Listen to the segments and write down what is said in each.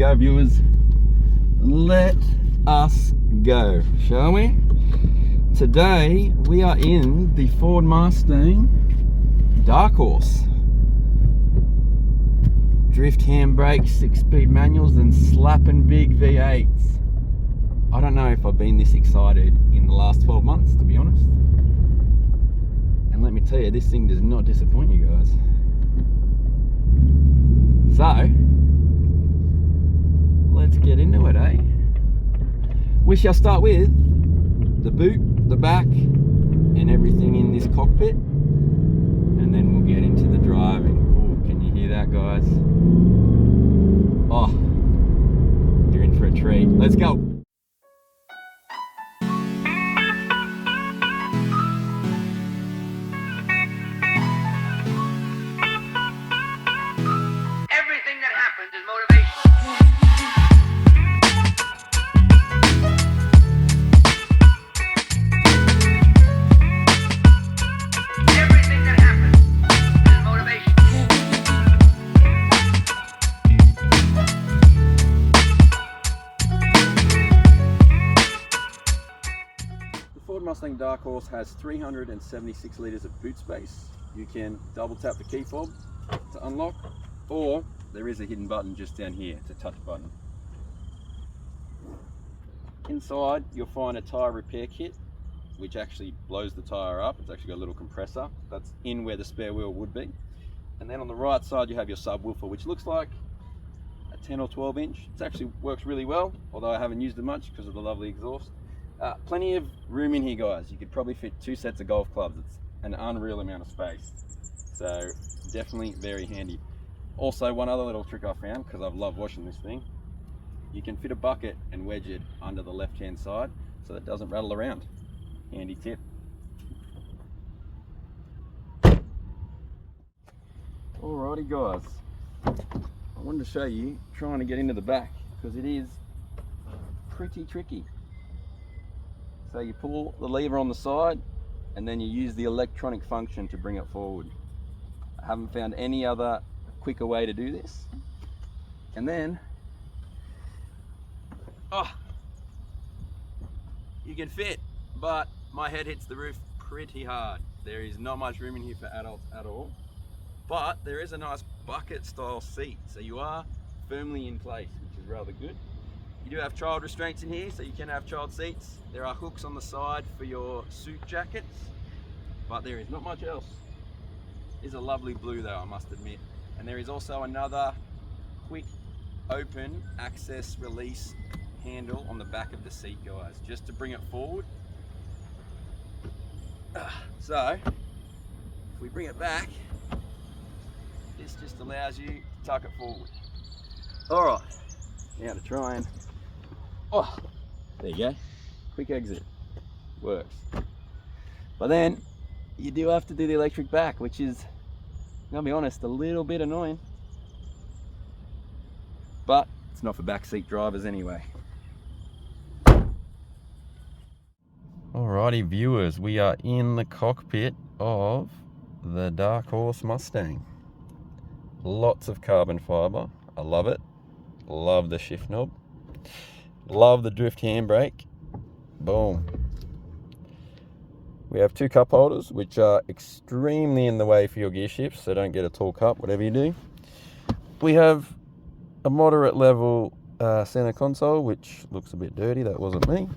go, viewers. Let us go, shall we? Today we are in the Ford Mustang Dark Horse. Drift handbrakes, 6-speed manuals, and slapping big V8s. I don't know if I've been this excited in the last 12 months, to be honest. And let me tell you, this thing does not disappoint you guys. So, let's get into it, eh? We shall start with the boot, the back, and everything in this cockpit. And then we'll get into the driving. Oh, can you hear that, guys? Oh, you're in for a treat. Let's go. Ford Mustang Dark Horse has 376 litres of boot space. You can double tap the key fob to unlock, or there is a hidden button just down here, it's a touch button. Inside you'll find a tyre repair kit which actually blows the tyre up. It's actually got a little compressor that's in where the spare wheel would be. And then on the right side you have your subwoofer, which looks like a 10 or 12 inch. It actually works really well, although I haven't used it much because of the lovely exhaust. Plenty of room in here, guys. You could probably fit 2 sets of golf clubs. It's an unreal amount of space. So definitely very handy. Also, one other little trick I found, because I've loved washing this thing, you can fit a bucket and wedge it under the left hand side so that it doesn't rattle around. Handy tip. Alrighty guys, I wanted to show you trying to get into the back because it is pretty tricky. So you pull the lever on the side and then you use the electronic function to bring it forward. I haven't found any other quicker way to do this. And then, you can fit, but my head hits the roof pretty hard. There is not much room in here for adults at all, but there is a nice bucket style seat. So you are firmly in place, which is rather good. You do have child restraints in here, so you can have child seats. There are hooks on the side for your suit jackets, but there is not much else. It is a lovely blue though, I must admit. And there is also another quick open access release handle on the back of the seat, guys, just to bring it forward. So, if we bring it back, this just allows you to tuck it forward. All right, now to try and, there you go, quick exit, works. But then you do have to do the electric back, which is, I'll be honest, a little bit annoying, but it's not for backseat drivers anyway. Alrighty viewers, we are in the cockpit of the Dark Horse Mustang. Lots of carbon fiber, I love it. Love the shift knob. Love the drift handbrake. Boom. We have 2 cup holders, which are extremely in the way for your gear shifts, so don't get a tall cup, whatever you do. We have a moderate level center console, which looks a bit dirty, that wasn't me.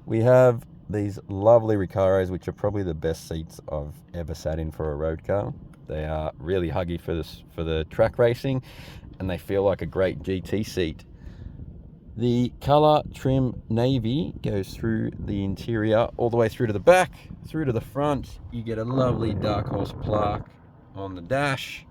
We have these lovely Recaros, which are probably the best seats I've ever sat in for a road car. They are really huggy for the track racing, and they feel like a great GT seat. The color trim navy goes through the interior all the way through to the back, through to the front. You get a lovely Dark Horse plaque on the dash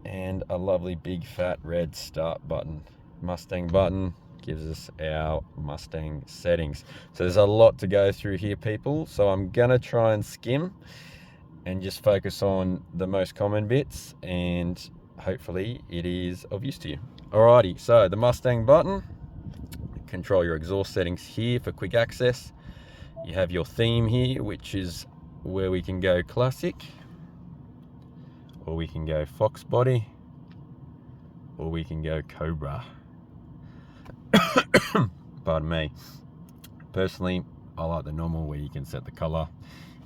and a lovely big fat red start button. Mustang button gives us our Mustang settings. So there's a lot to go through here, people, so I'm gonna try and skim and just focus on the most common bits, and hopefully it is of use to you. Alrighty, so the Mustang button, control your exhaust settings here for quick access. You have your theme here, which is where we can go classic, or we can go fox body, or we can go cobra. Pardon me. Personally, I like the normal where you can set the color.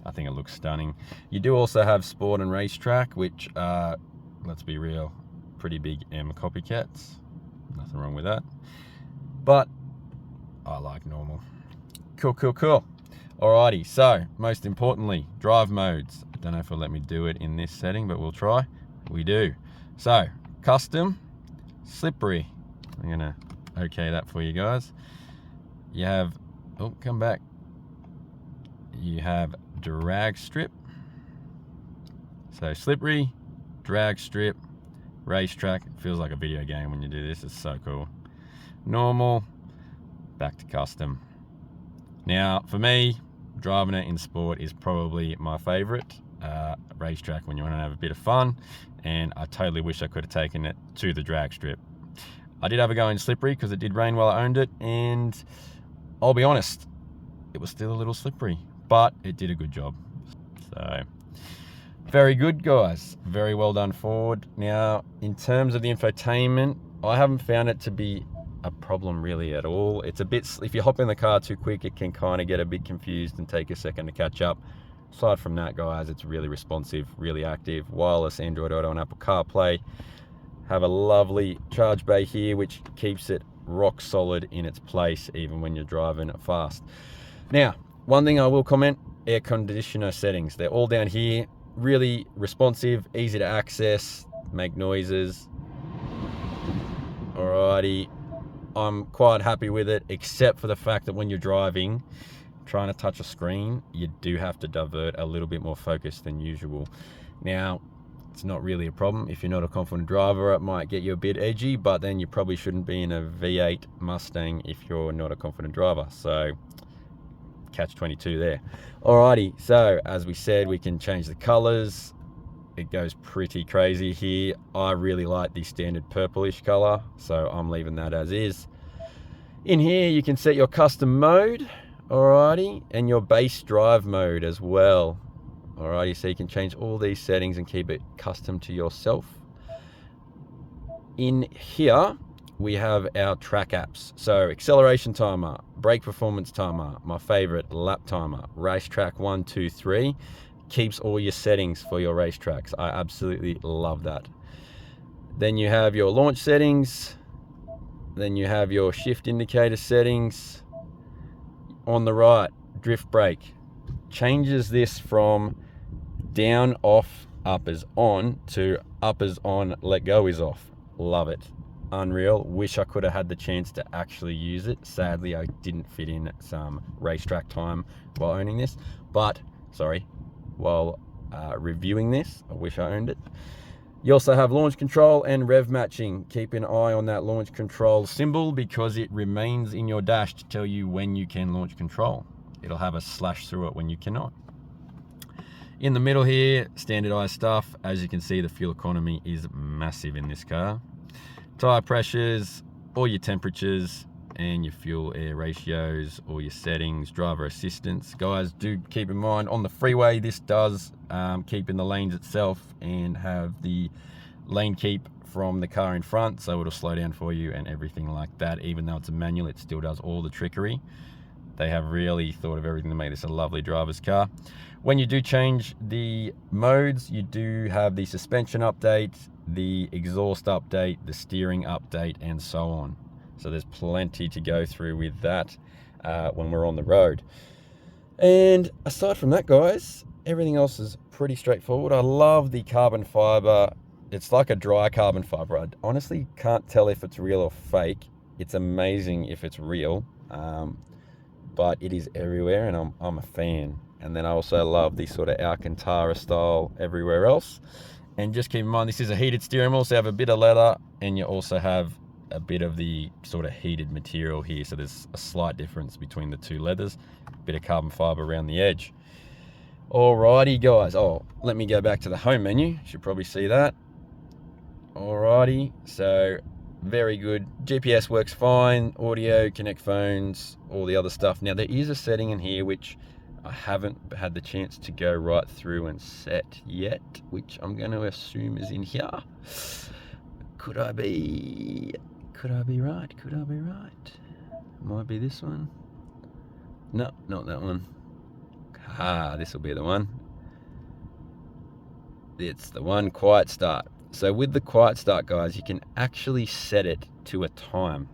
I think it looks stunning. You do also have sport and racetrack, which are, let's be real, pretty big M copycats. Nothing wrong with that. But I like normal. Cool, cool, cool. Alrighty, so most importantly, drive modes. I don't know if it'll let me do it in this setting, but we'll try. We do. So, custom, slippery. I'm gonna okay that for you guys. You have, oh, come back. You have drag strip. So slippery, drag strip, racetrack. It feels like a video game when you do this. It's so cool. Normal, back to custom. Now, for me, driving it in sport is probably my favorite. Racetrack when you want to have a bit of fun, and I totally wish I could have taken it to the drag strip. I did have a go in slippery because it did rain while I owned it, and I'll be honest, it was still a little slippery, but it did a good job. So, very good, guys. Very well done, Ford. Now, in terms of the infotainment, I haven't found it to be a problem really at all. It's a bit, if you hop in the car too quick, it can kind of get a bit confused and take a second to catch up. Aside from that, guys, it's really responsive, really active. Wireless Android Auto and Apple CarPlay. Have a lovely charge bay here, which keeps it rock solid in its place, even when you're driving fast. Now, one thing I will comment, air conditioner settings. They're all down here. Really responsive, easy to access, make noises. Alrighty, I'm quite happy with it, except for the fact that when you're driving, trying to touch a screen, you do have to divert a little bit more focus than usual. Now, it's not really a problem. If you're not a confident driver, it might get you a bit edgy, but then you probably shouldn't be in a V8 Mustang if you're not a confident driver. So, catch 22 there. Alrighty, so as we said, we can change the colors. It goes pretty crazy here. I really like the standard purplish color, so I'm leaving that as is. In here, you can set your custom mode. Alrighty, and your base drive mode as well. Alrighty, so you can change all these settings and keep it custom to yourself. In here, we have our track apps. So acceleration timer, brake performance timer, my favorite, lap timer, racetrack 1, 2, 3. Keeps all your settings for your racetracks. I absolutely love that. Then you have your launch settings. Then you have your shift indicator settings. On the right, drift brake. Changes this from down, off, up is on to up is on, let go is off. Love it. Unreal. Wish I could have had the chance to actually use it. Sadly, I didn't fit in some racetrack time while owning this. But, sorry, while reviewing this, I wish I owned it. You also have launch control and rev matching. Keep an eye on that launch control symbol because it remains in your dash to tell you when you can launch control. It'll have a slash through it when you cannot. In the middle here, standardized stuff. As you can see, the fuel economy is massive in this car. Tire pressures, all your temperatures, and your fuel air ratios, all your settings, driver assistance. Guys, do keep in mind on the freeway, this does keep in the lanes itself and have the lane keep from the car in front, so it'll slow down for you and everything like that. Even though it's a manual, it still does all the trickery. They have really thought of everything to make this a lovely driver's car. When you do change the modes, you do have the suspension update, the exhaust update, the steering update, and so on. So there's plenty to go through with that when we're on the road. And aside from that, guys, everything else is pretty straightforward. I love the carbon fiber. It's like a dry carbon fiber. I honestly can't tell if it's real or fake. It's amazing if it's real, but it is everywhere, and I'm a fan. And then I also love the sort of Alcantara style everywhere else. And just keep in mind, this is a heated steering wheel, so you have a bit of leather, and you also have a bit of the sort of heated material here, so there's a slight difference between the two leathers. A bit of carbon fiber around the edge. Alrighty, guys. Oh, let me go back to the home menu. Should probably see that. Alrighty, so very good. GPS works fine. Audio, connect phones, all the other stuff. Now there is a setting in here which I haven't had the chance to go right through and set yet, which I'm going to assume is in here. Could I be right? Could I be right? Might be this one. No, not that one. Ah, this will be the one. It's the one, quiet start. So with the quiet start, guys, you can actually set it to a time.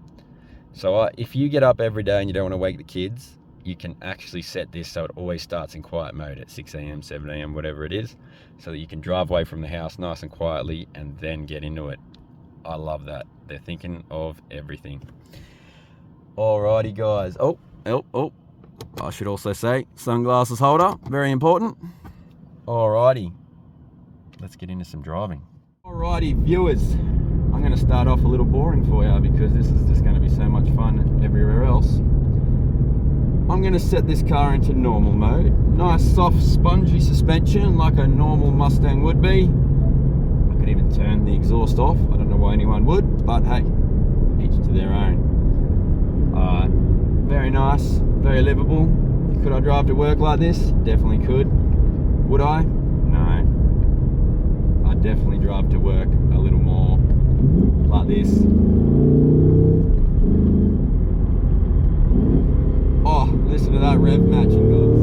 So if you get up every day and you don't want to wake the kids, you can actually set this so it always starts in quiet mode at 6 a.m, 7 a.m, whatever it is, so that you can drive away from the house nice and quietly and then get into it. I love that. They're thinking of everything. Alrighty, guys. Oh, I should also say sunglasses holder, very important. Alrighty, let's get into some driving. Alrighty, viewers, I'm going to start off a little boring for you because this is just going to be so much fun everywhere else. I'm going to set this car into normal mode. Nice soft spongy suspension like a normal Mustang would be. I could even turn the exhaust off. I don't know why anyone would, but hey, each to their own. Very nice, very livable. Could I drive to work like this? Definitely could. Would I? No. I'd definitely drive to work a little more like this. Oh, listen to that rev matching, guys.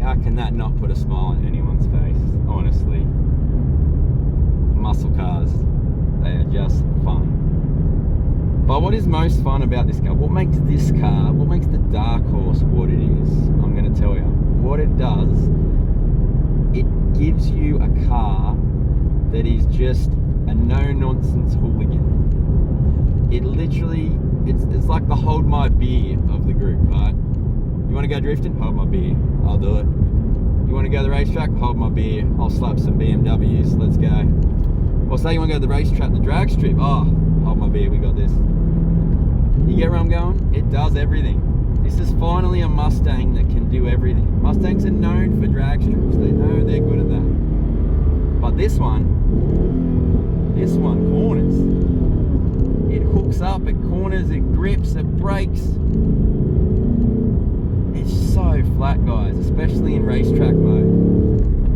How can that not put a smile on anyone's face? Honestly. Muscle cars, they are just fun. But what is most fun about this car? What makes this car, what makes the Dark Horse what it is? I'm going to tell you. What it does, it gives you a car that is just a no-nonsense hooligan. It literally, it's like the hold my beer of the group, right? You want to go drifting? Hold my beer. I'll do it. You want to go to the racetrack? Hold my beer. I'll slap some BMWs. Let's go. Or say you want to go to the racetrack, the drag strip. Oh, hold my beer. We got this. You get where I'm going? It does everything. This is finally a Mustang that can do everything. Mustangs are known for drag strips. They know they're good at that. But this one corners. It hooks up, it corners, it grips, it brakes. It's so flat, guys, especially in racetrack mode.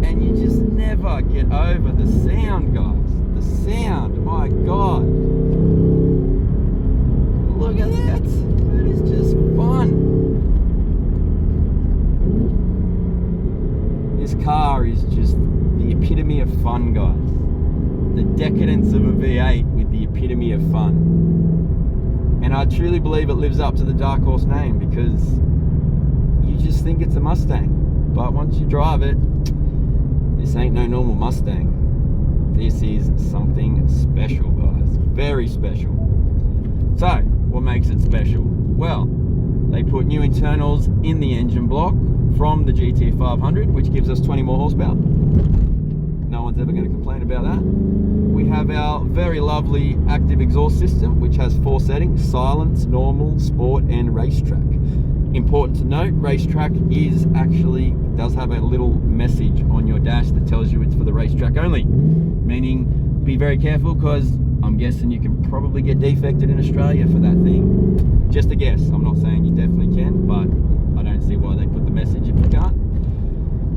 And you just never get over the sound, guys. The sound, my God. Look at that. That is just fun. This car is just the epitome of fun, guys. The decadence of a V8 with the epitome of fun. And I truly believe it lives up to the Dark Horse name because you just think it's a Mustang. But once you drive it, this ain't no normal Mustang. This is something special, guys. Very special. So, what makes it special? Well, they put new internals in the engine block from the GT500, which gives us 20 more horsepower. No one's ever going to complain about that. We have our very lovely active exhaust system, which has 4 settings: silence, normal, sport, and racetrack. Important to note, racetrack does have a little message on your dash that tells you it's for the racetrack only. Meaning, be very careful because I'm guessing you can probably get defected in Australia for that thing. Just a guess. I'm not saying you definitely can, but I don't see why they put the message if you can't.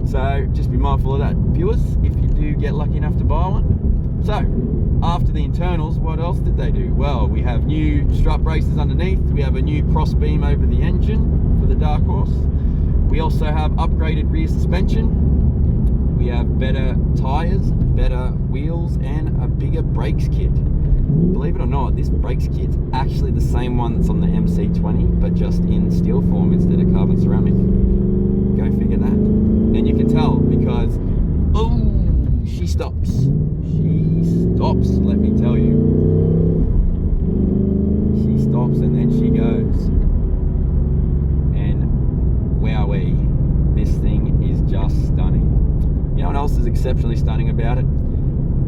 So just be mindful of that, viewers, if you do get lucky enough to buy one. So, after the internals, what else did they do? Well, we have new strut braces underneath. We have a new cross beam over the engine for the Dark Horse. We also have upgraded rear suspension. We have better tyres, better wheels, and a bigger brakes kit. Believe it or not, this brakes kit's actually the same one that's on the MC20, but just in steel form instead of carbon ceramic. Go figure that. And you can tell because, oh, she stops. She stops, let me tell you. She stops and then she goes. And wowee, this thing is just stunning. You know what else is exceptionally stunning about it?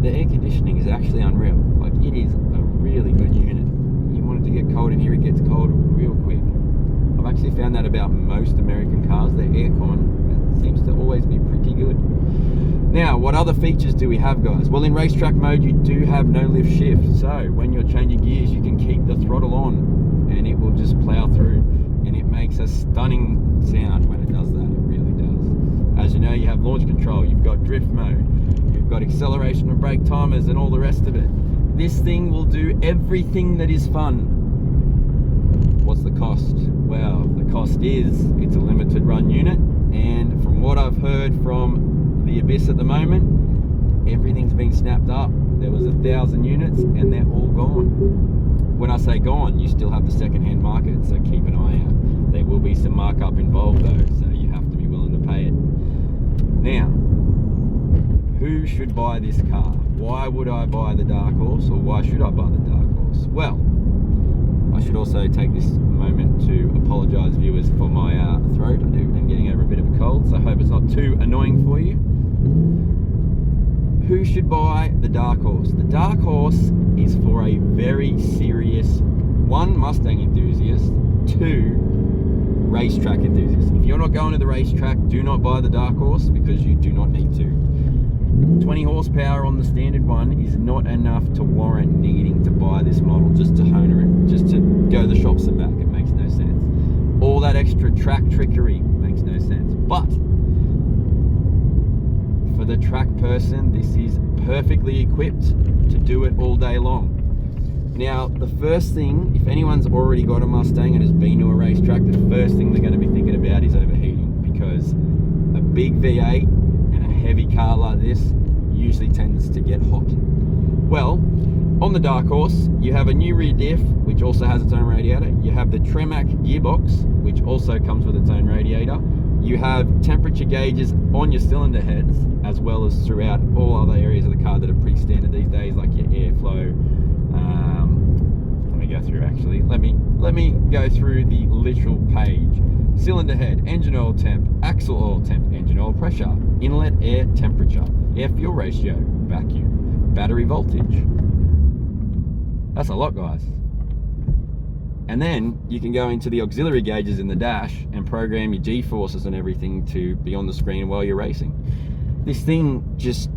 The air conditioning is actually unreal. Like, it is a really good unit. You want it to get cold in here, it gets cold real quick. I've actually found that about most American cars. Their aircon seems to always be pretty good. Now, what other features do we have, guys? Well, in racetrack mode, you do have no lift shift. So when you're changing gears, you can keep the throttle on and it will just plow through. And it makes a stunning sound when it does that. It really does. As you know, you have launch control, you've got drift mode, you've got acceleration and brake timers and all the rest of it. This thing will do everything that is fun. What's the cost? Well, the cost is, it's a limited run unit, and from what I've heard from the Abyss at the moment, everything's been snapped up. There was 1,000 units and they're all gone. When I say gone, you still have the second-hand market, so keep an eye out. There will be some markup involved though, so you have to be willing to pay it. Now, who should buy this car? Why would I buy the Dark Horse, or why should I buy the Dark Horse? Well, I should also take this moment to apologise, viewers, for my throat. I'm getting over a bit of a cold, so I hope it's not too annoying for you. Who should buy the Dark Horse? The Dark Horse is for a very serious, 1, Mustang enthusiast, 2, racetrack enthusiast. If you're not going to the racetrack, do not buy the Dark Horse, because you do not need to. 20 horsepower on the standard one is not enough to warrant needing to buy this model just to hone it, just to go to the shops and back. It makes no sense. All that extra track trickery makes no sense. But for the track person, this is perfectly equipped to do it all day long. Now, the first thing, if anyone's already got a Mustang and has been to a racetrack, the first thing they're going to be thinking about is overheating, because a big V8 and a heavy car like this usually tends to get hot. Well, on the Dark Horse, you have a new rear diff, which also has its own radiator. You have the Tremac gearbox, which also comes with its own radiator. You have temperature gauges on your cylinder heads, as well as throughout all other areas of the car that are pretty standard these days, like your airflow. Let me go through actually. Let me go through the literal page. Cylinder head, engine oil temp, axle oil temp, engine oil pressure, inlet air temperature, air fuel ratio, vacuum, battery voltage. That's a lot, guys. And then you can go into the auxiliary gauges in the dash and program your G-forces and everything to be on the screen while you're racing. This thing just,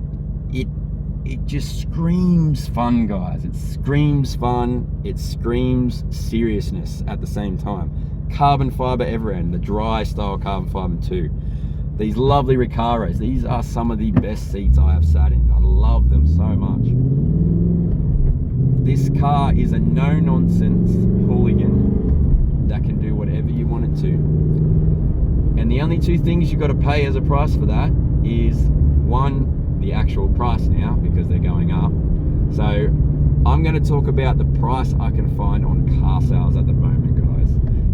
it just screams fun, guys. It screams fun, it screams seriousness at the same time. Carbon fiber ever end, the dry style carbon fiber too. These lovely Recaros, these are some of the best seats I have sat in. I love them so much. This car is a no-nonsense hooligan that can do whatever you want it to. And the only two things you've got to pay as a price for that is, 1, the actual price now, because they're going up. So I'm going to talk about the price I can find on car sales at the moment, guys.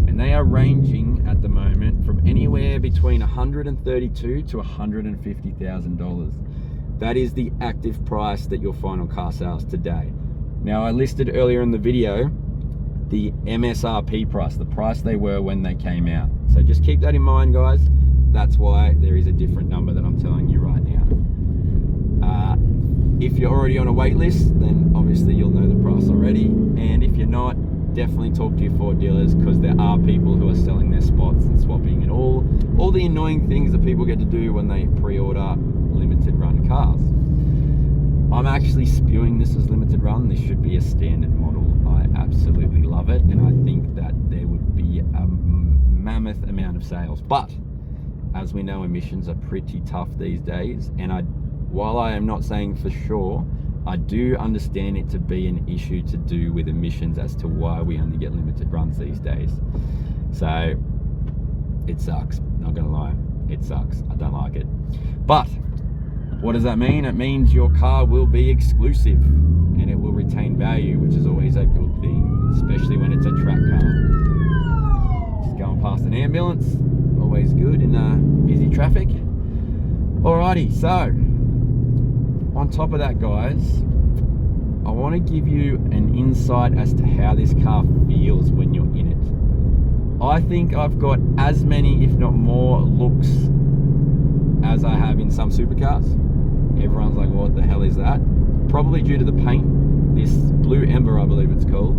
And they are ranging at the moment from anywhere between $132,000 to $150,000. That is the active price that you'll find on car sales today. Now, I listed earlier in the video the MSRP price, the price they were when they came out. So just keep that in mind, guys. That's why there is a different number that I'm telling you right now. If you're already on a wait list, then obviously you'll know the price already. And if you're not, definitely talk to your Ford dealers, because there are people who are selling their spots and swapping and all the annoying things that people get to do when they pre-order limited run cars. I'm actually spewing this as limited run. This should be a standard model. I absolutely love it, and I think that there would be a mammoth amount of sales. But as we know, emissions are pretty tough these days, and while I am not saying for sure, I do understand it to be an issue to do with emissions as to why we only get limited runs these days. So it sucks, not gonna lie, it sucks. I don't like it. But what does that mean? It means your car will be exclusive and it will retain value, which is always a good thing, especially when it's a track car. Just going past an ambulance, always good in busy traffic. Alrighty, so on top of that, guys, I want to give you an insight as to how this car feels when you're in it. I think I've got as many, if not more, looks as I have in some supercars. Everyone's like, what the hell is that? Probably due to the paint. This Blue Ember, I believe it's called,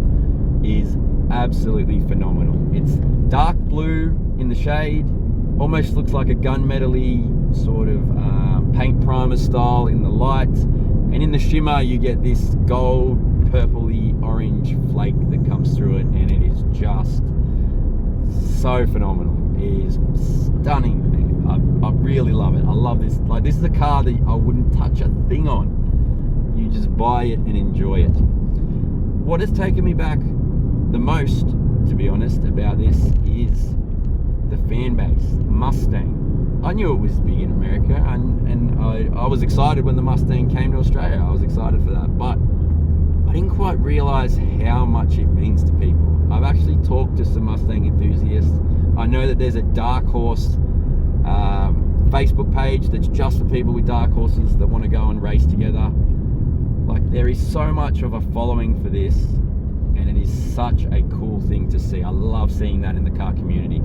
is absolutely phenomenal. It's dark blue in the shade, almost looks like a gunmetal-y sort of paint primer style in the light, and in the shimmer you get this gold, purpley, orange flake that comes through it, and it is just so phenomenal. is stunning, man. I really love it. I love this. Like, this is a car that I wouldn't touch a thing on. You just buy it and enjoy it. What has taken me back the most, to be honest, about this is the fan base. Mustang. I knew it was big in America, and I was excited when the Mustang came to Australia. I was excited for that, but I didn't quite realise how much it means to people. I've actually talked to some Mustang enthusiasts. I know that there's a Dark Horse Facebook page that's just for people with Dark Horses that want to go and race together. Like, there is so much of a following for this, and it is such a cool thing to see. I love seeing that in the car community.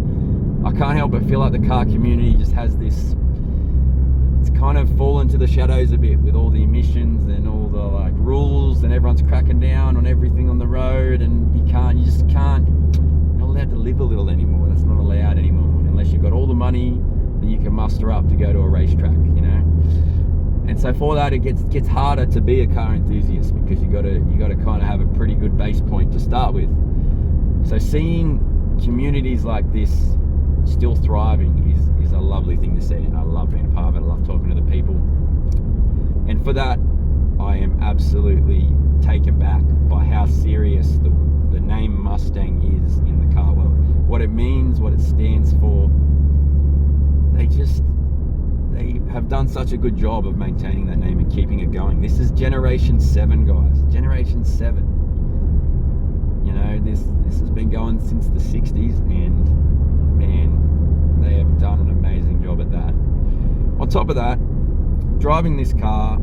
I can't help but feel like the car community just has this, it's kind of fallen to the shadows a bit with all the emissions and all the like rules, and everyone's cracking down on everything on the road, and you just can't, you're not allowed to live a little anymore. That's not allowed anymore, unless you've got all the money that you can muster up to go to a racetrack, you know. And so for that, it gets harder to be a car enthusiast, because you got to kind of have a pretty good base point to start with. So seeing communities like this still thriving is a lovely thing to see, and I love being a part of it. I love talking to the people, and for that I am absolutely taken back by how serious the name Mustang is in the car world. What it means, what it stands for. They have done such a good job of maintaining that name and keeping it going. This is Generation 7, guys. Generation 7. You know, this has been going since the 60s, and man, they have done an amazing job at that. On top of that, driving this car,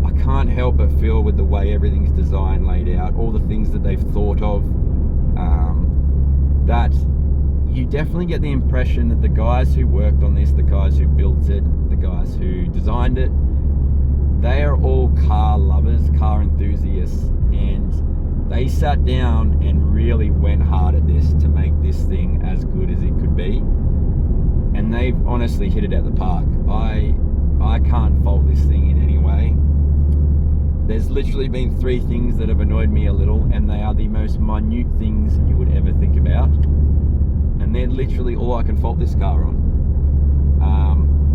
I can't help but feel with the way everything's designed, laid out, all the things that they've thought of, that you definitely get the impression that the guys who worked on this, the guys who built it, the guys who designed it, they are all car lovers, car enthusiasts, and they sat down and really went hard at this to make this thing as good as it could be, and they've honestly hit it out of the park. I can't fault this thing in any way. There's literally been 3 things that have annoyed me a little, and they are the most minute things you would ever think about. And they're literally all I can fault this car on.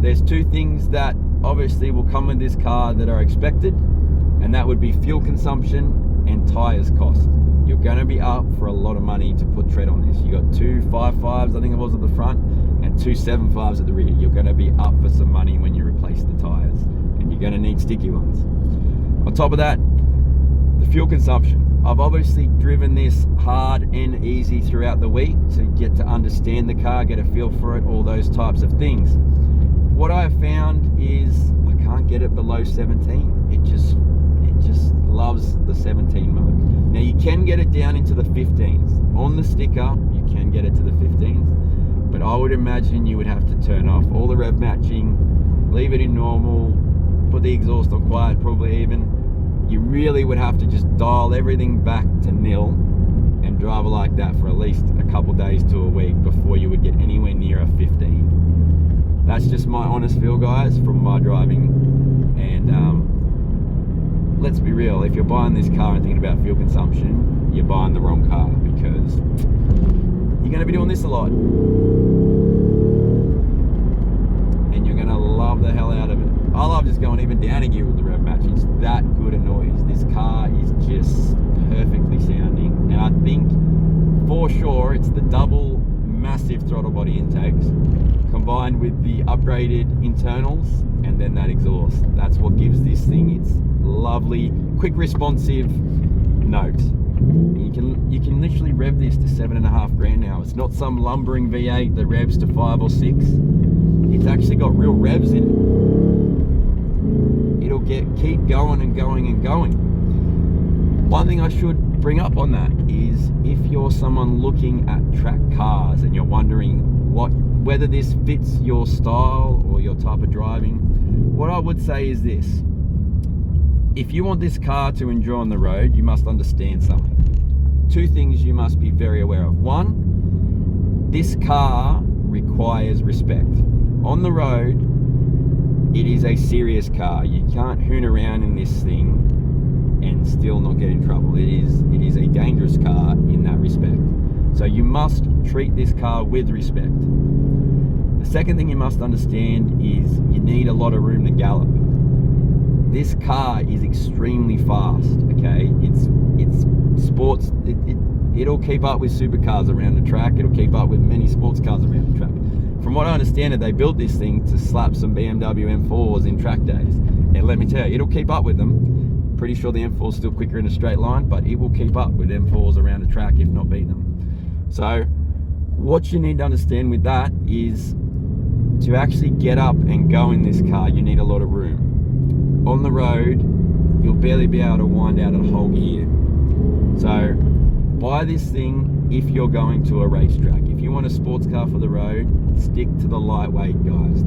There's 2 things that obviously will come with this car that are expected, and that would be fuel consumption and tyres cost. You're going to be up for a lot of money to put tread on this. You got 2 5.5s, I think it was, at the front, and 2 7.5s at the rear. You're going to be up for some money when you replace the tyres, and you're going to need sticky ones. On top of that, the fuel consumption. I've obviously driven this hard and easy throughout the week to get to understand the car, get a feel for it, all those types of things. What I have found is I can't get it below 17. It just loves the 17 mark. Now you can get it down into the 15s. On the sticker, you can get it to the 15s, but I would imagine you would have to turn off all the rev matching, leave it in normal, put the exhaust on quiet, probably even. You really would have to just dial everything back to nil and drive it like that for at least a couple days to a week before you would get anywhere near a 15. That's just my honest feel, guys, from my driving. And let's be real, if you're buying this car and thinking about fuel consumption, you're buying the wrong car, because you're going to be doing this a lot, and you're going to love the hell out of it. I love just going even down a gear with the rev match. It's that good a noise. This car is just perfectly sounding, and I think for sure it's the double massive throttle body intakes combined with the upgraded internals and then that exhaust. That's what gives this thing its lovely, quick responsive note. You can literally rev this to 7.5 grand now. It's not some lumbering V8 that revs to 5 or 6. It's actually got real revs in it. It'll keep going and going and going. One thing I should bring up on that is, if you're someone looking at track cars and you're wondering whether this fits your style or your type of driving, what I would say is this: if you want this car to enjoy on the road, you must understand something. 2 things you must be very aware of. 1, this car requires respect. On the road, it is a serious car. You can't hoon around in this thing and still not get in trouble. It is a dangerous car in that respect. So you must treat this car with respect. The second thing you must understand is you need a lot of room to gallop. This car is extremely fast, okay? It's sports, it'll keep up with supercars around the track. It'll keep up with many sports cars around the track. From what I understand, they built this thing to slap some BMW M4s in track days. And let me tell you, it'll keep up with them. Pretty sure the M4 is still quicker in a straight line, but it will keep up with M4s around the track, if not beat them. So what you need to understand with that is to actually get up and go in this car, you need a lot of room. On the road, you'll barely be able to wind out a whole gear. So buy this thing if you're going to a racetrack. If you want a sports car for the road, stick to the lightweight guys.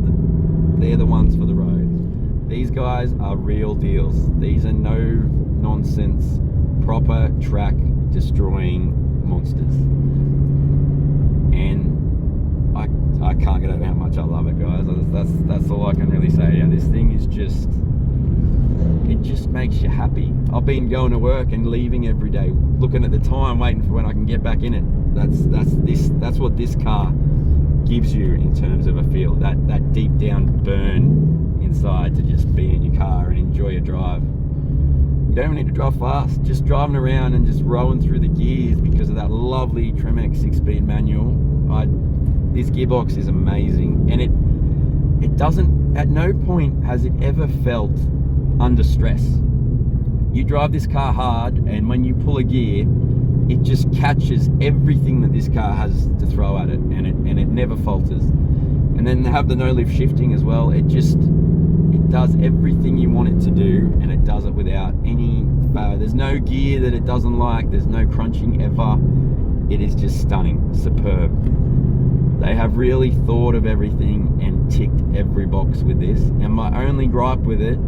They're the ones for the road. These guys are real deals. These are no nonsense, proper track destroying monsters. And I can't get over how much I love it, guys. That's all I can really say. Yeah, this thing is just, it just makes you happy. I've been going to work and leaving every day, looking at the time, waiting for when I can get back in it. That's what this car gives you in terms of a feel. That deep down burn inside to just be in your car and enjoy your drive. You don't even need to drive fast. Just driving around and just rolling through the gears because of that lovely Tremec 6-speed manual. This gearbox is amazing, and it doesn't, at no point has it ever felt under stress. You drive this car hard, and when you pull a gear, it just catches everything that this car has to throw at it, and it never falters. And then they have the no lift shifting as well. It does everything you want it to do, and it does it without any there's no gear that it doesn't like. There's no crunching ever. It is just stunning, superb. They have really thought of everything and ticked every box with this. And my only gripe with it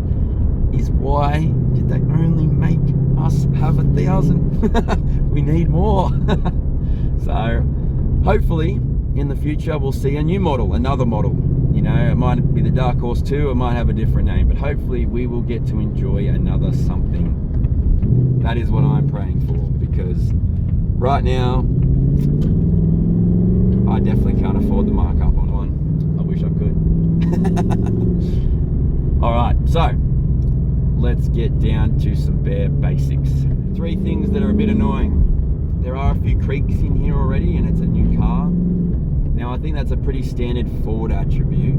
is, why did they only make us have 1,000? We need more. So hopefully in the future we'll see a new model, another model. You know, it might be the Dark Horse 2, it might have a different name, but hopefully we will get to enjoy another something. That is what I'm praying for, because right now I definitely can't afford the markup on one. I wish I could. Alright, so let's get down to some bare basics. 3 things that are a bit annoying. There are a few creaks in here already, and it's a new car. Now I think that's a pretty standard Ford attribute,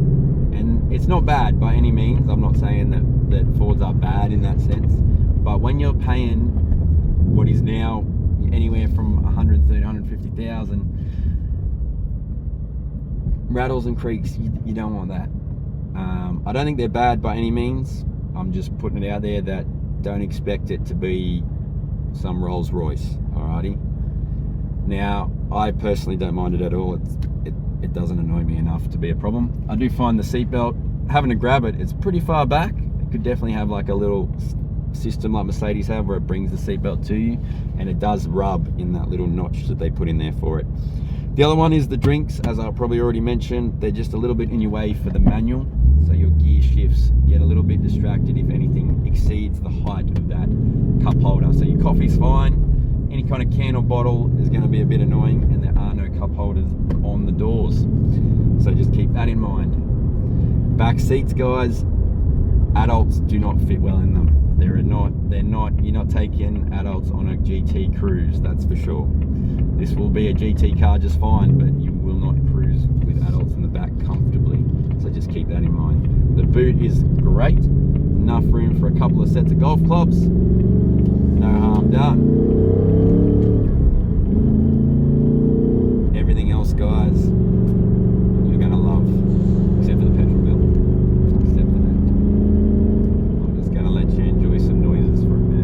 and it's not bad by any means. I'm not saying that Fords are bad in that sense, but when you're paying what is now anywhere from 130,000, 150,000, rattles and creaks, you don't want that. I don't think they're bad by any means. I'm just putting it out there that don't expect it to be some Rolls Royce, alrighty? Now, I personally don't mind it at all. It doesn't annoy me enough to be a problem. I do find the seatbelt, having to grab it, it's pretty far back. It could definitely have like a little system like Mercedes have where it brings the seatbelt to you, and it does rub in that little notch that they put in there for it. The other one is the drinks, as I probably already mentioned. They're just a little bit in your way for the manual, so your gear shifts get a little bit distracted if anything exceeds the height of that cup holder. So your coffee's fine. Any kind of can or bottle is going to be a bit annoying, and there are no cup holders on the doors. So just keep that in mind. Back seats, guys, adults do not fit well in them. You're not taking adults on a GT cruise, that's for sure. This will be a GT car just fine, but you will not cruise with adults in the back comfortably. So just keep that in mind. The boot is great. Enough room for a couple of sets of golf clubs. No harm done. Everything else, guys, you're gonna love, except for the petrol bill. Except for that. I'm just gonna let you enjoy some noises for a minute.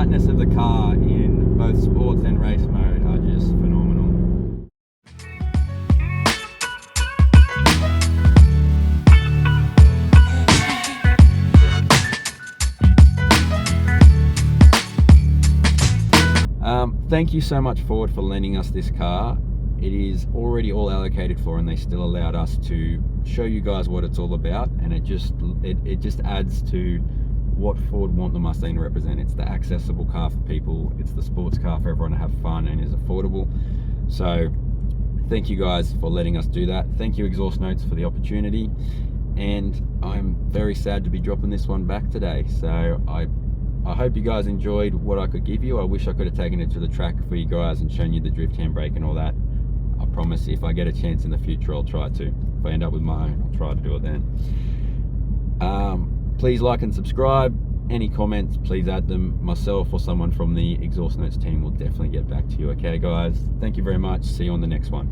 tightness of the car in both sports and race mode are just phenomenal. Thank you so much, Ford, for lending us this car. It is already all allocated for, and they still allowed us to show you guys what it's all about, and it just adds to what Ford want the Mustang to represent. It's the accessible car for people, it's the sports car for everyone to have fun and is affordable. So thank you guys for letting us do that. Thank you, Exhaust Notes, for the opportunity, and I'm very sad to be dropping this one back today. So I hope you guys enjoyed what I could give you. I wish I could have taken it to the track for you guys and shown you the drift handbrake and all that. I promise if I get a chance in the future, I'll try to. If I end up with my own, I'll try to do it then. Please like and subscribe. Any comments, please add them. Myself or someone from the Exhaust Notes team will definitely get back to you. Okay, guys? Thank you very much. See you on the next one.